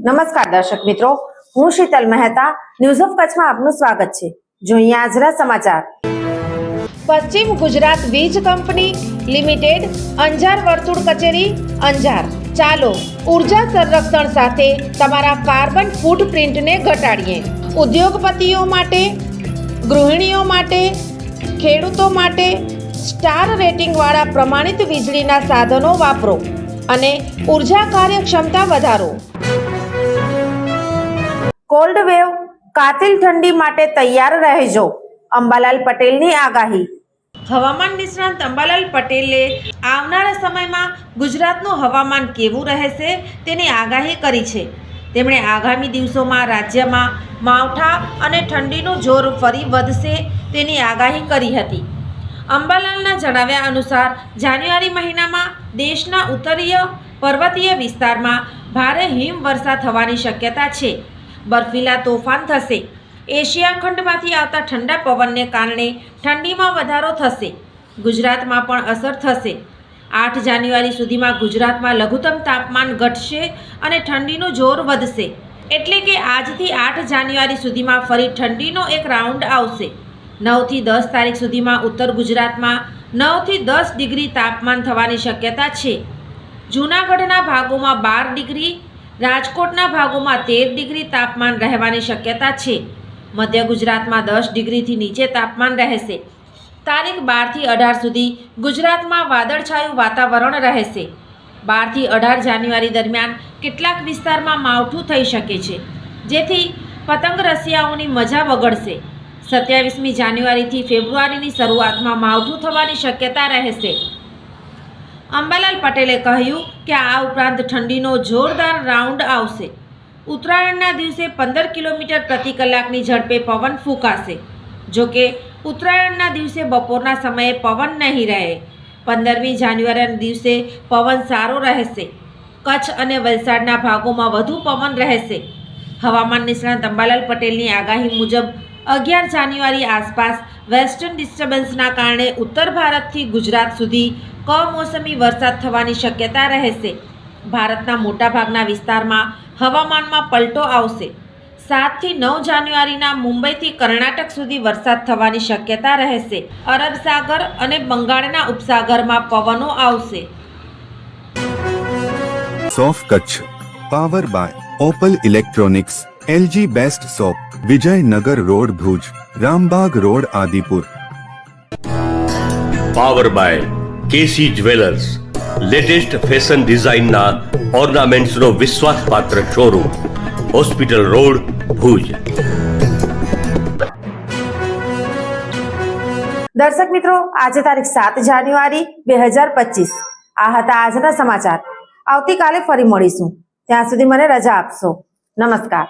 નમસ્કાર દર્શક મિત્રો, હું શીતલ મહેતા ન્યૂઝ ઓફ કચ્છમાં આપનું સ્વાગત છે। જોઈએ આજના સમાચાર। પશ્ચિમ ગુજરાત વીજ કંપની લિમિટેડ અંજાર વર્તુળ કચેરી અંજાર। ચાલો ઉર્જા સંરક્ષણ સાથે તમારા કાર્બન ફૂટપ્રિન્ટને ઘટાડીએ। ઉદ્યોગપતિઓ માટે, ગૃહિણીઓ માટે, ખેડૂતો માટે સ્ટાર રેટિંગવાળા પ્રમાણિત વીજળીના સાધનો વાપરો અને ઉર્જા કાર્યક્ષમતા વધારો। કોલ્ડ વેવ કાતિલ ઠંડી માટે તૈયાર રહેજો, અંબાલાલ પટેલની આગાહી। હવામાન નિષ્ણાંત અંબાલાલ પટેલે આવનારા સમયમાં ગુજરાતનું હવામાન કેવું રહેશે તેની આગાહી કરી છે। તેમણે આગામી દિવસોમાં રાજ્યમાં માવઠા અને ઠંડીનું જોર ફરી વધશે તેની આગાહી કરી હતી। અંબાલાલના જણાવ્યા અનુસાર જાન્યુઆરી મહિનામાં દેશના ઉત્તરીય પર્વતીય વિસ્તારમાં ભારે હિમવર્ષા થવાની શક્યતા છે। બર્ફીલા તોફાન થશે। એશિયા ખંડમાંથી આવતા ઠંડા પવનને કારણે ઠંડીમાં વધારો થશે। ગુજરાતમાં પણ અસર થશે। 8 જાન્યુઆરી સુધીમાં ગુજરાતમાં લઘુત્તમ તાપમાન ઘટશે અને ઠંડીનું જોર વધશે। એટલે કે આજથી 8 જાન્યુઆરી સુધીમાં ફરી ઠંડીનો એક રાઉન્ડ આવશે। 9 થી 10 તારીખ સુધીમાં ઉત્તર ગુજરાતમાં 9 થી 10 ડિગ્રી તાપમાન થવાની શક્યતા છે। જૂનાગઢના ભાગોમાં 12 ડિગ્રી, રાજકોટના ભાગોમાં 13 ડિગ્રી તાપમાન રહેવાની શક્યતા છે। મધ્ય ગુજરાતમાં 10 ડિગ્રીથી નીચે તાપમાન રહેશે। તારીખ 12 થી 18 સુધી ગુજરાતમાં વાદળછાયું વાતાવરણ રહેશે। 12 થી 18 જાન્યુઆરી દરમિયાન કેટલાક વિસ્તારમાં માવઠું થઈ શકે છે, જેથી પતંગ રસિયાઓની મજા બગડશે। 27મી જાન્યુઆરીથી ફેબ્રુઆરીની શરૂઆતમાં માવઠું થવાની શક્યતા રહેશે। અંબાલાલ પટેલે કહ્યું કે આ ઉપરાંત ઠંડીનો જોરદાર રાઉન્ડ આવશે। ઉત્તરાયણના દિવસે 15 કિલોમીટર પ્રતિ કલાકની ઝડપે પવન ફૂંકાશે। જોકે ઉત્તરાયણના દિવસે બપોરના સમયે પવન નહીં રહે। 15મી જાન્યુઆરીના દિવસે પવન સારો રહેશે। કચ્છ અને વલસાડના ભાગોમાં વધુ પવન રહેશે। હવામાન નિષ્ણાંત અંબાલાલ પટેલની આગાહી મુજબ 11 જાન્યુઆરી આસપાસ વેસ્ટર્ન ડિસ્ટર્બન્સના કારણે ઉત્તર ભારતથી ગુજરાત સુધી કમોસમી વરસાદ થવાની શક્યતા રહેશે। ભારતના મોટાભાગના વિસ્તારમાં હવામાનમાં પલટો આવશે। 7 થી 9 જાન્યુઆરીના મુંબઈથી કર્ણાટક સુધી વરસાદ થવાની શક્યતા રહેશે। અરબ સાગર અને બંગાળના ઉપસાગરમાં પવનો આવશે। સોફ Kutch power by Opal electronics, LG best shop, Vijaynagar road Bhuj, Rambag road Adipur. Power by KC jewellers, latest fashion ડિઝાઇનના ઓર્નામેન્ટ્સનો વિશ્વાસપાત્ર શોરૂમ, હોસ્પિટલ રોડ ભુજ। દર્શક મિત્રો, આજે તારીખ 7 જાન્યુઆરી 2025 આ હતા આજના સમાચાર। આવતીકાલે ફરી મળીશું, ત્યાં સુધી મને રજા આપશો। નમસ્કાર।